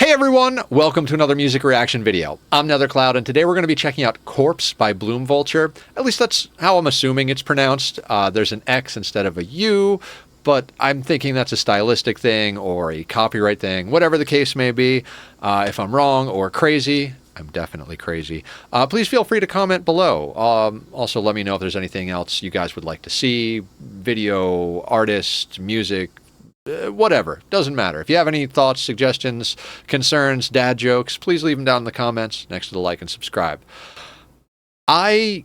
Hey everyone, welcome to another music reaction video. I'm NetherCloud, and today we're going to be checking out Corpse by BloomVxlture. At least that's how I'm assuming it's pronounced. There's an X instead of a U, but I'm thinking that's a stylistic thing or a copyright thing, whatever the case may be. If I'm wrong or crazy, I'm definitely crazy, please feel free to comment below. Also, let me know if there's anything else you guys would like to see, video, artist, music, whatever, doesn't matter. If you have any thoughts, suggestions, concerns, dad jokes, please leave them down in the comments next to the like and subscribe. I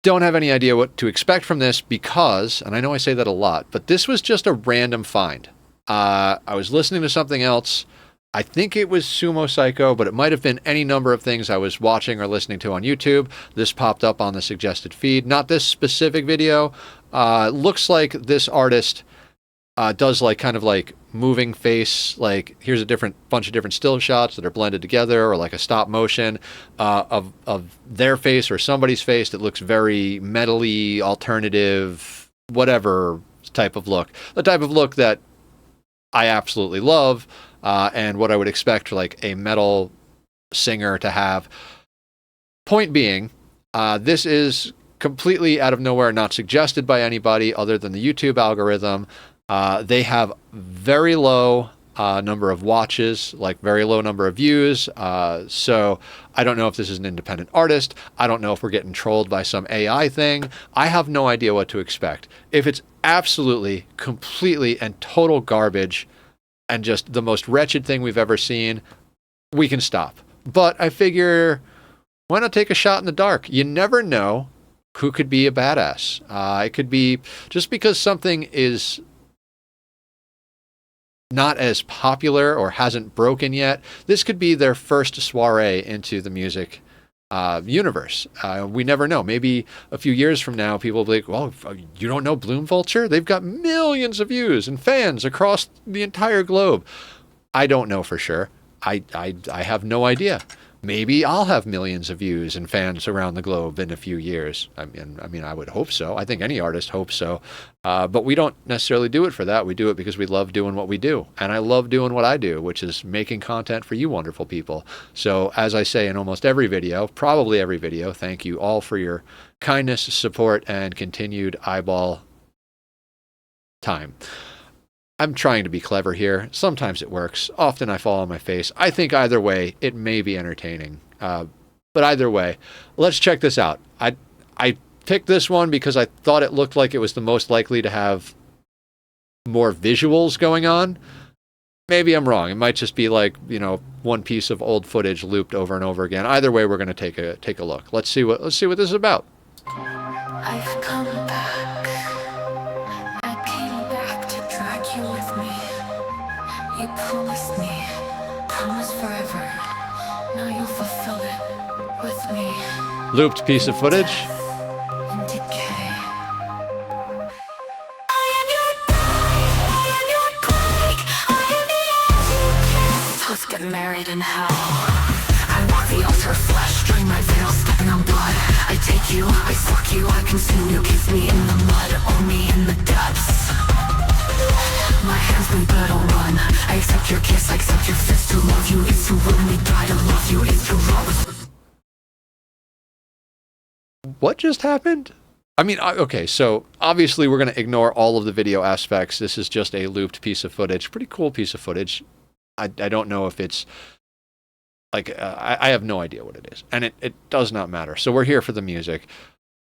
don't have any idea what to expect from this because, and I know I say that a lot, but this was just a random find. I was listening to something else. I think it was Sumo Psycho, but it might have been any number of things I was watching or listening to on YouTube. This popped up on the suggested feed. Not this specific video. Looks like this artist does like kind of like moving face, like here's a bunch of different still shots that are blended together, or like a stop motion of their face or somebody's face that looks very metal-y, alternative, whatever type of look. The type of look that I absolutely love, and what I would expect for like a metal singer to have. Point being, this is completely out of nowhere, not suggested by anybody other than the YouTube algorithm. They have very low number of watches, like very low number of views. So I don't know if this is an independent artist. I don't know if we're getting trolled by some AI thing. I have no idea what to expect. If it's absolutely, completely, and total garbage and just the most wretched thing we've ever seen, we can stop. But I figure, why not take a shot in the dark? You never know who could be a badass. It could be just because something is not as popular or hasn't broken yet. This could be their first soiree into the music universe. We never know. Maybe a few years from now, people will be like, well, you don't know BloomVxlture? They've got millions of views and fans across the entire globe. I don't know for sure. I have no idea. Maybe I'll have millions of views and fans around the globe in a few years. I mean, I would hope so. I think any artist hopes so. But we don't necessarily do it for that. We do it because we love doing what we do. And I love doing what I do, which is making content for you wonderful people. So as I say in almost every video, probably every video, thank you all for your kindness, support, and continued eyeball time. I'm trying to be clever here. Sometimes it works. Often I fall on my face. I think either way, it may be entertaining. But either way, let's check this out. I picked this one because I thought it looked like it was the most likely to have more visuals going on. Maybe I'm wrong. It might just be like, you know, one piece of old footage looped over and over again. Either way, we're going to take a look. Let's see what this is about. I've come back. You promised me, promised forever. Now you'll fulfill it with me. Looped piece of footage. In decay. I am your bride, I am your plague, I am the edge you kiss. Let's get married in hell. I walk the altar of flesh, drain my veil, stepping on blood. I take you, I suck you, I consume you. Kiss me in the mud, own me in the depths. My hands bleed but I'll run. I accept your kiss, I accept your fist. To love you is to willingly die. To love you is to love. What just happened? I mean, okay, so obviously we're going to ignore all of the video aspects. This is just a looped piece of footage. Pretty cool piece of footage. I don't know if it's like, I have no idea what it is. And it does not matter. So we're here for the music.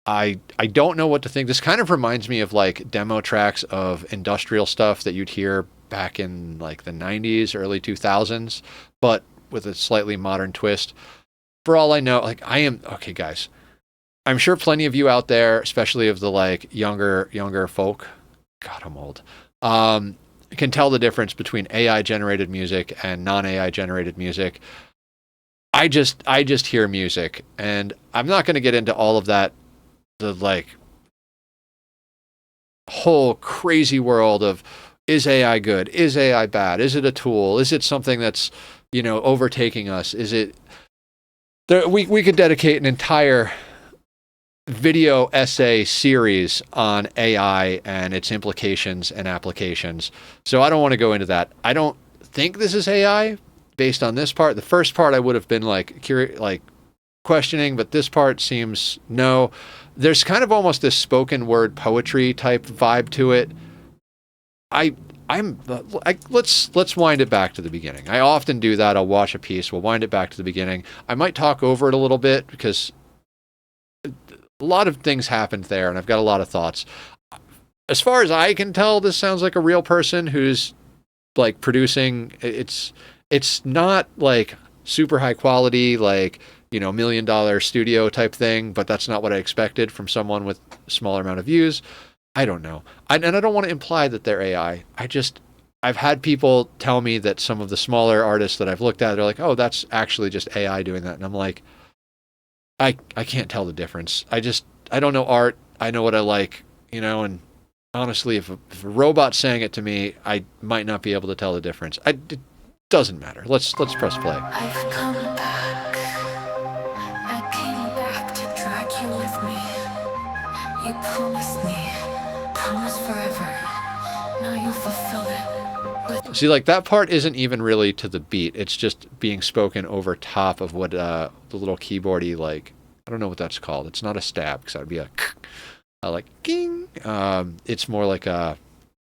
I don't know what to think. This kind of reminds me of like demo tracks of industrial stuff that you'd hear back in like the 90s, early 2000s, but with a slightly modern twist. For all I know, like okay guys, I'm sure plenty of you out there, especially of the like younger folk, God, I'm old, can tell the difference between AI generated music and non-AI generated music. I just hear music, and I'm not going to get into all of that, the like whole crazy world of, is AI good? Is AI bad? Is it a tool? Is it something that's, you know, overtaking us? Is it there? We could dedicate an entire video essay series on AI and its implications and applications. So I don't want to go into that. I don't think this is AI based on this part. The first part I would have been like questioning, but this part seems no. There's kind of almost this spoken word poetry type vibe to it. Let's wind it back to the beginning. I often do that. I'll watch a piece, we'll wind it back to the beginning. I might talk over it a little bit because a lot of things happened there, and I've got a lot of thoughts. As far as I can tell, this sounds like a real person who's like producing. It's not like super high quality, like, you know, $1 million studio type thing, but that's not what I expected from someone with a smaller amount of views. I don't know. And I don't want to imply that they're AI. I've had people tell me that some of the smaller artists that I've looked at, they're like, oh, that's actually just AI doing that. And I'm like, I can't tell the difference. I don't know art. I know what I like, you know, and honestly, if a robot's saying it to me, I might not be able to tell the difference. It doesn't matter. Let's press play. I've come back. I came back to drag you with me. You promised me. Promise forever. Now you fulfilled it. See, like, that part isn't even really to the beat. It's just being spoken over top of what the little keyboardy, like, I don't know what that's called. It's not a stab, because that would be a like king. It's more like a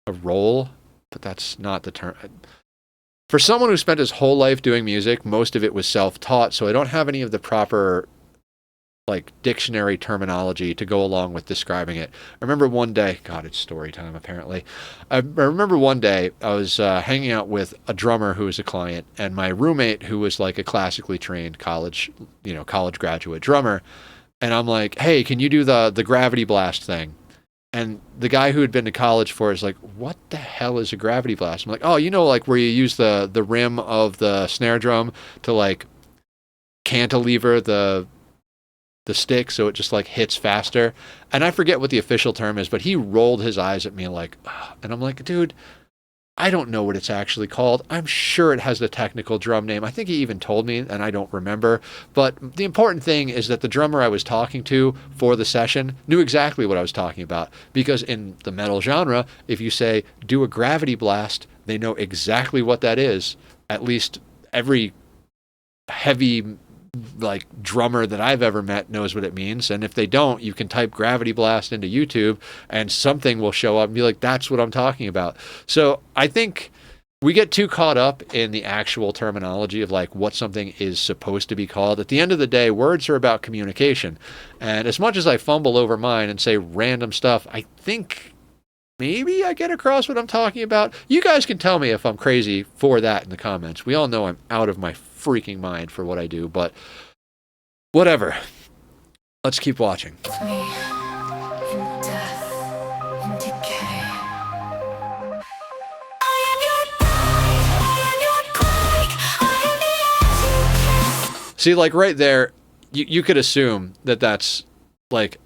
roll, but that's not the term. For someone who spent his whole life doing music, most of it was self-taught, so I don't have any of the proper like dictionary terminology to go along with describing it. I remember one day, God, it's story time apparently. I remember one day I was hanging out with a drummer who was a client, and my roommate who was like a classically trained college graduate drummer. And I'm like, hey, can you do the gravity blast thing? And the guy who had been to college for it is like, what the hell is a gravity blast? I'm like, oh, you know, like where you use the rim of the snare drum to like cantilever the stick so it just like hits faster. And I forget what the official term is, but he rolled his eyes at me like, ugh. And I'm like, dude, I don't know what it's actually called. I'm sure it has the technical drum name. I think he even told me, and I don't remember. But the important thing is that the drummer I was talking to for the session knew exactly what I was talking about. Because in the metal genre, if you say, do a gravity blast, they know exactly what that is. At least every heavy like drummer that I've ever met knows what it means. And if they don't, you can type gravity blast into YouTube and something will show up and be like, that's what I'm talking about. So I think we get too caught up in the actual terminology of like what something is supposed to be called. At the end of the day, words are about communication. And as much as I fumble over mine and say random stuff, I think maybe I get across what I'm talking about. You guys can tell me if I'm crazy for that in the comments. We all know I'm out of my freaking mind for what I do, but whatever. Let's keep watching. Me in death, in decay. I am your bride, I am your plague, I am the edge you kiss. See, like right there, you could assume that that's like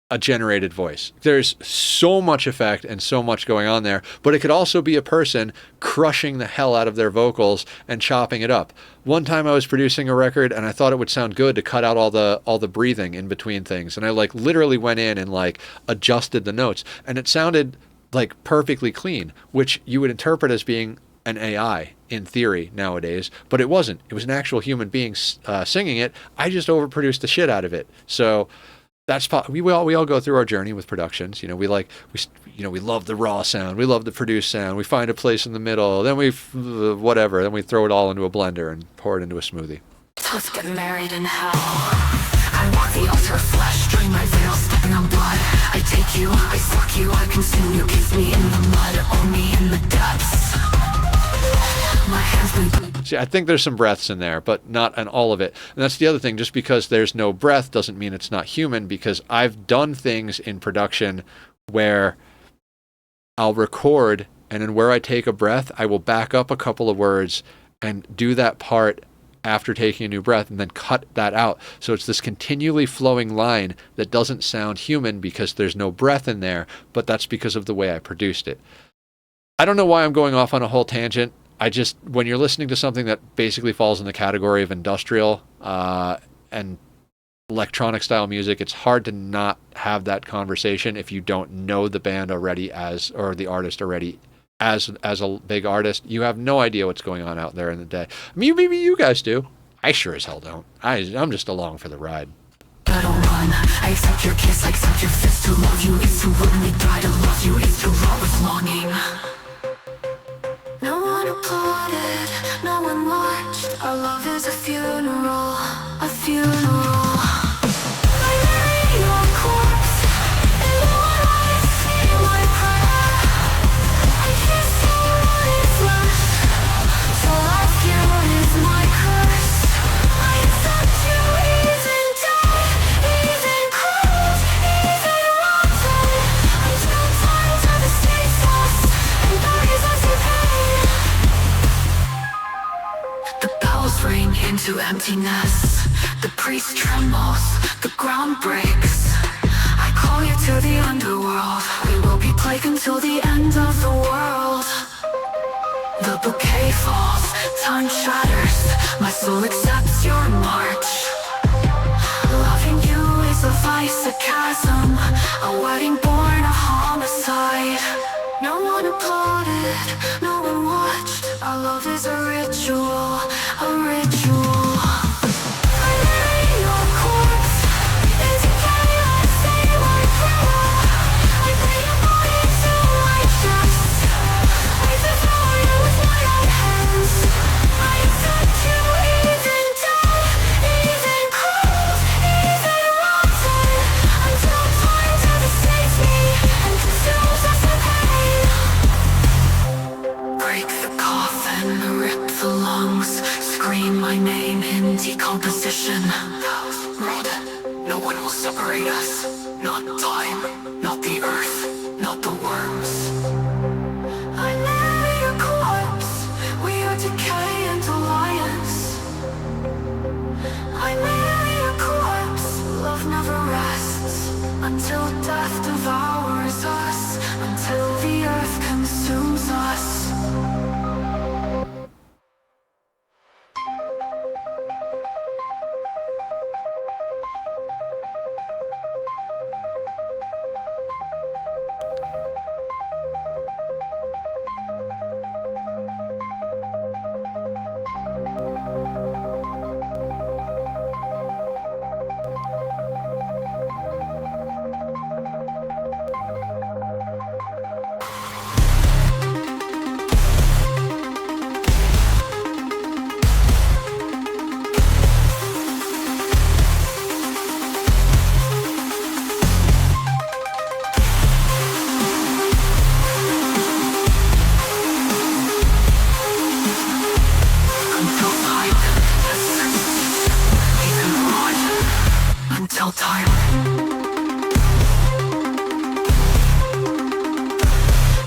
a generated voice. There's so much effect and so much going on there, but it could also be a person crushing the hell out of their vocals and chopping it up. One time I was producing a record and I thought it would sound good to cut out all the breathing in between things, and I like literally went in and like adjusted the notes, and it sounded like perfectly clean, which you would interpret as being an AI in theory nowadays, but it wasn't. It was an actual human being singing it. I just overproduced the shit out of it. So that's we all go through our journey with productions. You know, we love the raw sound, we love the produced sound, we find a place in the middle, then we throw it all into a blender and pour it into a smoothie. Let's get married in hell. I walk the altar of flesh, drain my veil, stepping on blood. I take you, I suck you, I consume you, kiss me in the mud, own me in the depths. My hands bleed. See, I think there's some breaths in there, but not on all of it. And that's the other thing. Just because there's no breath doesn't mean it's not human, because I've done things in production where I'll record, and then where I take a breath, I will back up a couple of words and do that part after taking a new breath and then cut that out. So it's this continually flowing line that doesn't sound human because there's no breath in there, but that's because of the way I produced it. I don't know why I'm going off on a whole tangent. When you're listening to something that basically falls in the category of industrial and electronic style music, it's hard to not have that conversation if you don't know the band already or the artist already as a big artist, you have no idea what's going on out there in the day. I mean, maybe you guys do. I sure as hell don't. I'm just along for the ride. I don't run, I accept your kiss, I accept your fist. To love you is to willingly die, to love you is to roar with longing. No one applauded, no one watched. Our love is a funeral, a funeral. I marry your corpse, and no one might see my prayer. I kiss your eyes flesh, so like you is my curse. I accept you even die, even cruel, even rotten. Until times are the states lost, and buries us in pain. The bells ring into emptiness. The priest trembles, the ground breaks. I call you to the underworld. We will be plagued until the end of the world. The bouquet falls, time shatters. My soul accepts your march. Loving you is a vice, a chasm, a wedding born a homicide. No one applauded, no one watched. Our love is a ritual, a ritual. I marry your corpse, into chaos, say my prayer. I bring your body to my chest. I devour you with my own hands. I accept you even die, even cruel, even rotten. Until time devastates me and consumes us in pain. Break the coffin, rip the lungs, scream my name in decomposition. Rod, no one will separate us. Not time, not the earth, not the worms. I marry your corpse, we are decay and alliance. I marry your corpse, love never rests. Until death devours us, until the earth consumes us. Until time even rod, until time.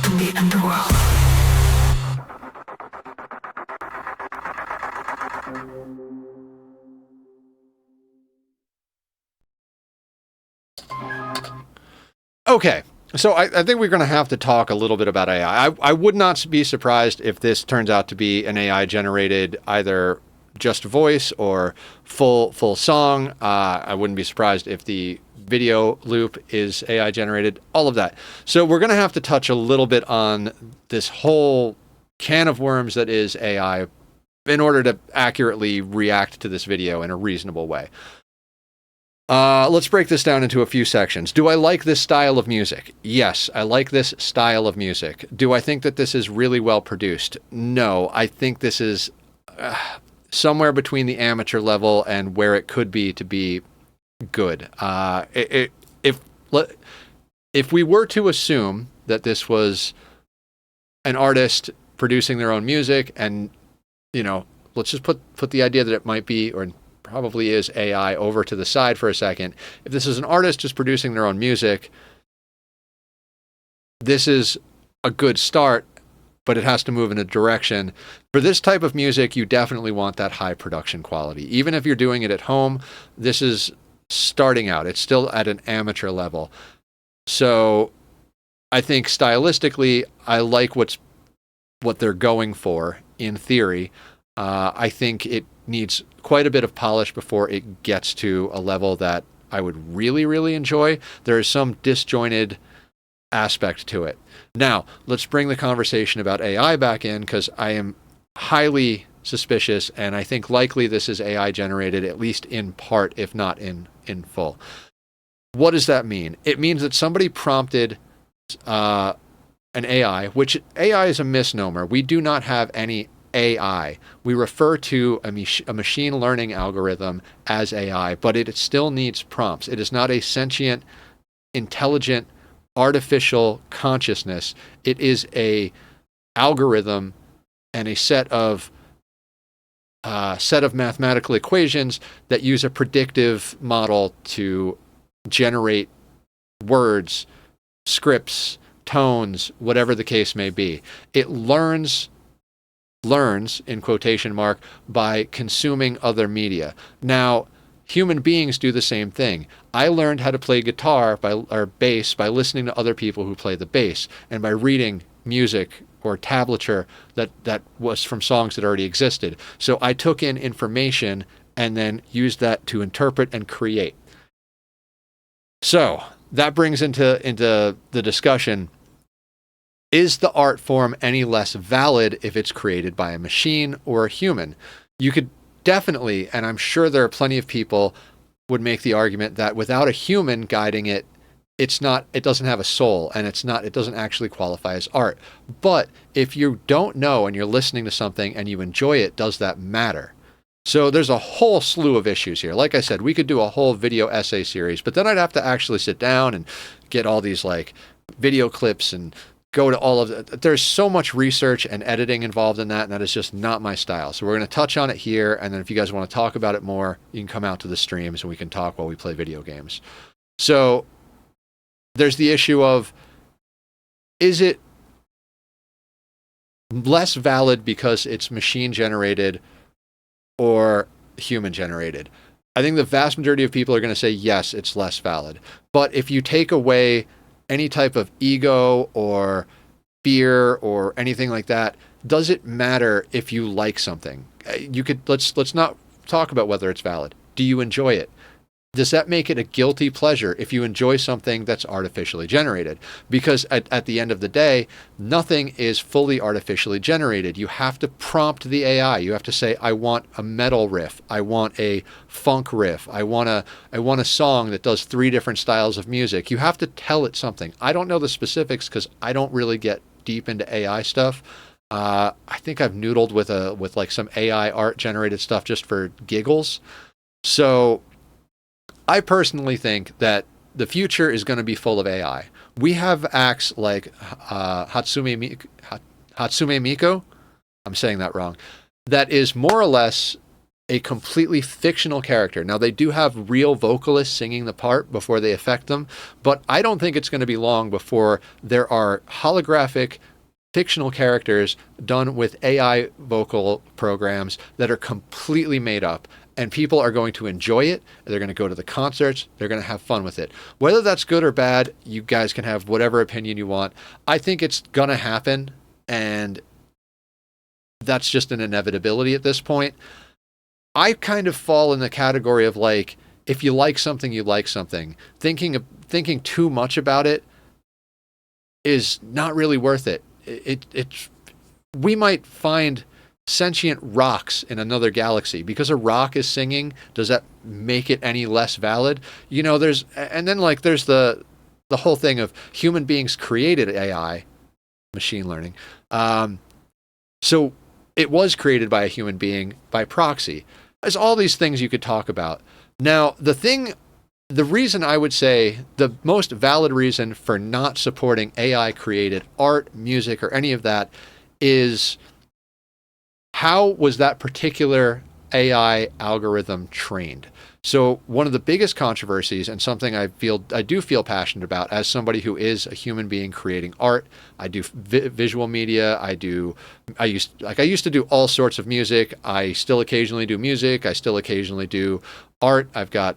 In the underworld. Okay, so I think we're going to have to talk a little bit about AI. I would not be surprised if this turns out to be an AI generated either just voice or full song. I wouldn't be surprised if the video loop is AI generated, all of that. So we're going to have to touch a little bit on this whole can of worms that is AI in order to accurately react to this video in a reasonable way. Let's break this down into a few sections. Do I like this style of music? Yes, I like this style of music. Do I think that this is really well produced? No, I think this is somewhere between the amateur level and where it could be to be good. If we were to assume that this was an artist producing their own music, and let's just put the idea that it might be or probably is AI over to the side for a second. If this is an artist just producing their own music, this is a good start, but it has to move in a direction. For this type of music, you definitely want that high production quality. Even if you're doing it at home, this is starting out. It's still at an amateur level. So I think stylistically, I like what they're going for in theory. I think it needs quite a bit of polish before it gets to a level that I would really, really enjoy. There is some disjointed aspect to it. Now, let's bring the conversation about AI back in, because I am highly suspicious, and I think likely this is AI generated, at least in part, if not in full. What does that mean? It means that somebody prompted an AI, which AI is a misnomer. We do not have any AI. We refer to a machine learning algorithm as AI, but it still needs prompts. It is not a sentient, intelligent, artificial consciousness. It is a algorithm and a set of mathematical equations that use a predictive model to generate words, scripts, tones, whatever the case may be. It learns in quotation mark by consuming other media. Now, human beings do the same thing. I learned how to play guitar or bass by listening to other people who play the bass, and by reading music or tablature that was from songs that already existed. So I took in information and then used that to interpret and create. So that brings into the discussion, is the art form any less valid if it's created by a machine or a human? You could definitely, and I'm sure there are plenty of people would make the argument that without a human guiding it, it doesn't have a soul, and it doesn't actually qualify as art. But if you don't know and you're listening to something and you enjoy it, does that matter? So there's a whole slew of issues here. Like I said, we could do a whole video essay series, but then I'd have to actually sit down and get all these like video clips and go to all of it. There's so much research and editing involved in that, and that is just not my style. So we're going to touch on it here, and then if you guys want to talk about it more, you can come out to the streams and we can talk while we play video games. So there's the issue of, is it less valid because it's machine generated or human generated? I think the vast majority of people are going to say, yes, it's less valid. But if you take away any type of ego or fear or anything like that, does it matter if you like something? Let's not talk about whether it's valid. Do you enjoy it? Does that make it a guilty pleasure if you enjoy something that's artificially generated? Because at the end of the day, nothing is fully artificially generated. You have to prompt the AI. You have to say, I want a metal riff. I want a funk riff. I want a song that does 3 different styles of music. You have to tell it something. I don't know the specifics because I don't really get deep into AI stuff. I think I've noodled with like some AI art generated stuff just for giggles. So I personally think that the future is going to be full of AI. We have acts like Hatsume Miku, I'm saying that wrong, that is more or less a completely fictional character. Now, they do have real vocalists singing the part before they affect them, but I don't think it's going to be long before there are holographic fictional characters done with AI vocal programs that are completely made up. And people are going to enjoy it. They're going to go to the concerts. They're going to have fun with it. Whether that's good or bad, you guys can have whatever opinion you want. I think it's going to happen, and that's just an inevitability at this point. I kind of fall in the category of like, if you like something, you like something. Thinking too much about it is not really worth it. We might find sentient rocks in another galaxy. Because a rock is singing, does that make it any less valid? You know, there's the whole thing of human beings created AI, machine learning. So it was created by a human being by proxy. There's all these things you could talk about. Now, the reason I would say the most valid reason for not supporting AI created art, music, or any of that is, how was that particular AI algorithm trained? So one of the biggest controversies, and something I do feel passionate about as somebody who is a human being creating art. I do visual media. I used to do all sorts of music. I still occasionally do music. I still occasionally do art. I've got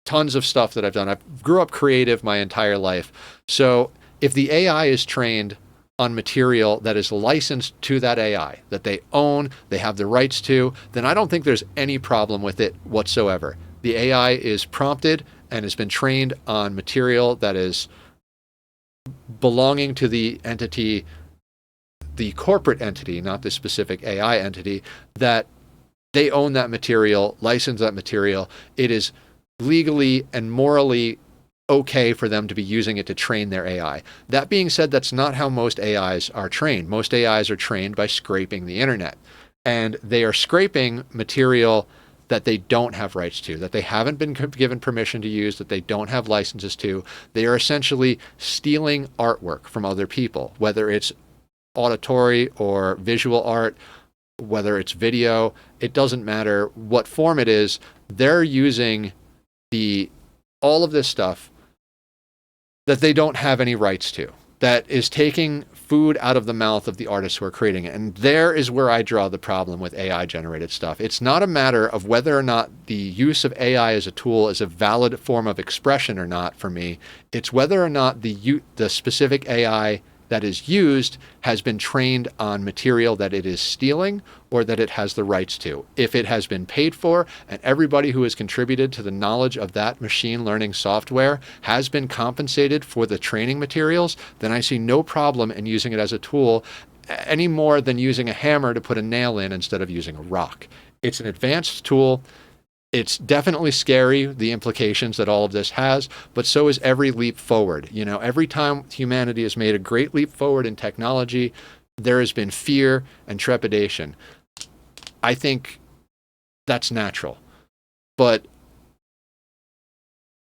tons of stuff that I've done. I grew up creative my entire life. So if the AI is trained on material that is licensed to that AI, that they own, they have the rights to, then I don't think there's any problem with it whatsoever. The AI is prompted and has been trained on material that is belonging to the entity, the corporate entity, not the specific AI entity, that they own that material, license that material. It is legally and morally okay for them to be using it to train their AI. That being said, that's not how most AIs are trained. Most AIs are trained by scraping the internet. And they are scraping material that they don't have rights to, that they haven't been given permission to use, that they don't have licenses to. They are essentially stealing artwork from other people, whether it's auditory or visual art, whether it's video. It doesn't matter what form it is. They're using all of this stuff that they don't have any rights to, that is taking food out of the mouth of the artists who are creating it. And there is where I draw the problem with AI generated stuff. It's not a matter of whether or not the use of AI as a tool is a valid form of expression or not for me. It's whether or not the specific AI that is used has been trained on material that it is stealing or that it has the rights to. If it has been paid for and everybody who has contributed to the knowledge of that machine learning software has been compensated for the training materials, then I see no problem in using it as a tool any more than using a hammer to put a nail in instead of using a rock. It's an advanced tool. It's definitely scary, the implications that all of this has, but so is every leap forward. You know, every time humanity has made a great leap forward in technology, there has been fear and trepidation. I think that's natural. But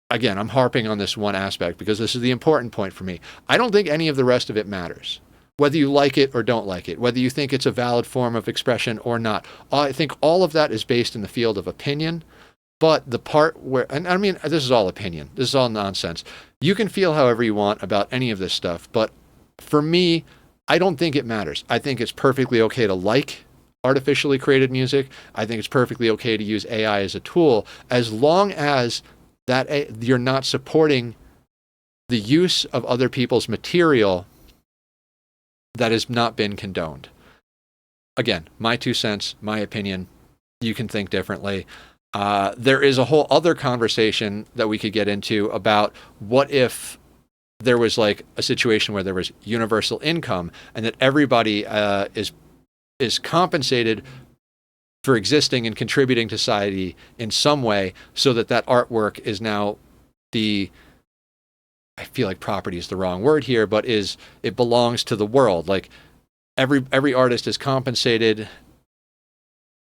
again, I'm harping on this one aspect because this is the important point for me. I don't think any of the rest of it matters. Whether you like it or don't like it, whether you think it's a valid form of expression or not. I think all of that is based in the field of opinion. But the part where, and I mean, this is all opinion. This is all nonsense. You can feel however you want about any of this stuff. But for me, I don't think it matters. I think it's perfectly okay to like artificially created music. I think it's perfectly okay to use AI as a tool, as long as that you're not supporting the use of other people's material that has not been condoned. Again, my 2 cents, my opinion. You can think differently. There is a whole other conversation that we could get into about what if there was like a situation where there was universal income and that everybody is compensated for existing and contributing to society in some way, so that artwork is now I feel like property is the wrong word here, but it belongs to the world. Like every artist is compensated,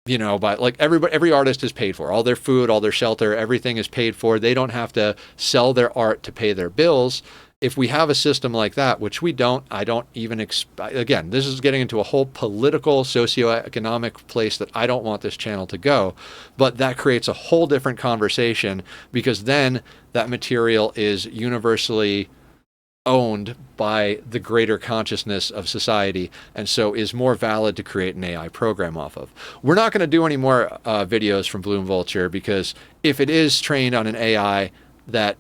you know, by like every artist is paid for. All their food, all their shelter, everything is paid for. They don't have to sell their art to pay their bills. If we have a system like that, which we don't, I don't even again, this is getting into a whole political, socioeconomic place that I don't want this channel to go, but that creates a whole different conversation, because then that material is universally owned by the greater consciousness of society, and so is more valid to create an AI program off of. We're not going to do any more videos from BloomVxlture, because if it is trained on an AI that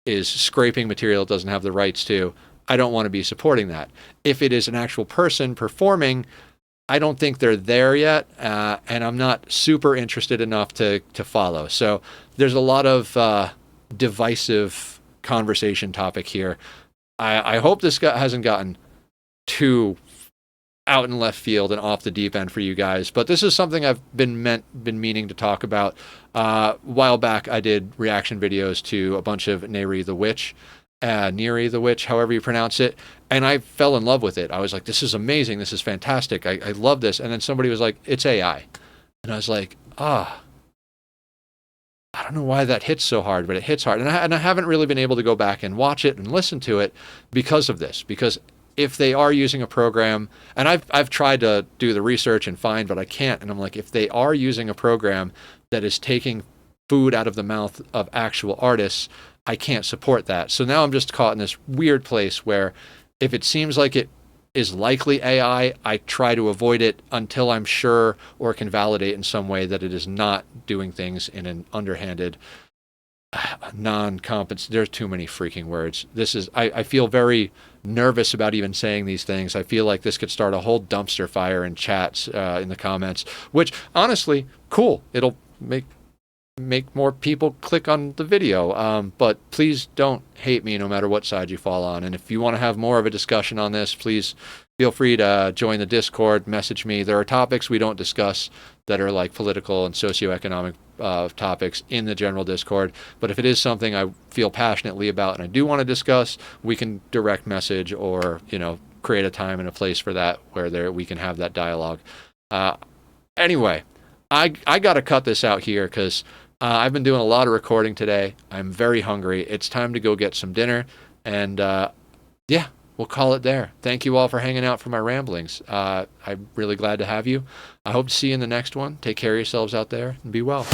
is scraping material it doesn't have the rights to, I don't want to be supporting that. If it is an actual person performing, I don't think they're there yet, and I'm not super interested enough to follow. So there's a lot of divisive conversation topic here. I hope this hasn't gotten too out in left field and off the deep end for you guys, but this is something I've been meaning to talk about. A while back, I did reaction videos to a bunch of Neri the Witch, however you pronounce it, and I fell in love with it. I was like, this is amazing, this is fantastic, I love this. And then somebody was like, it's AI. And I was like, I don't know why that hits so hard, but it hits hard. And I haven't really been able to go back and watch it and listen to it because of this. Because if they are using a program, and I've tried to do the research and find, but I can't. And I'm like, if they are using a program that is taking food out of the mouth of actual artists, I can't support that. So now I'm just caught in this weird place where if it seems like it is likely AI, I try to avoid it until I'm sure or can validate in some way that it is not doing things in an underhanded, there's too many freaking words. I feel very nervous about even saying these things. I feel like this could start a whole dumpster fire in chats in the comments, which honestly, cool. It'll make make more people click on the video. But please don't hate me no matter what side you fall on. And if you want to have more of a discussion on this, please feel free to join the Discord, message me. There are topics we don't discuss that are like political and socioeconomic topics in the general Discord. But if it is something I feel passionately about and I do want to discuss, we can direct message or, create a time and a place for that where we can have that dialogue. Anyway, I got to cut this out here because I've been doing a lot of recording today. I'm very hungry. It's time to go get some dinner. And yeah, we'll call it there. Thank you all for hanging out for my ramblings. I'm really glad to have you. I hope to see you in the next one. Take care of yourselves out there and be well.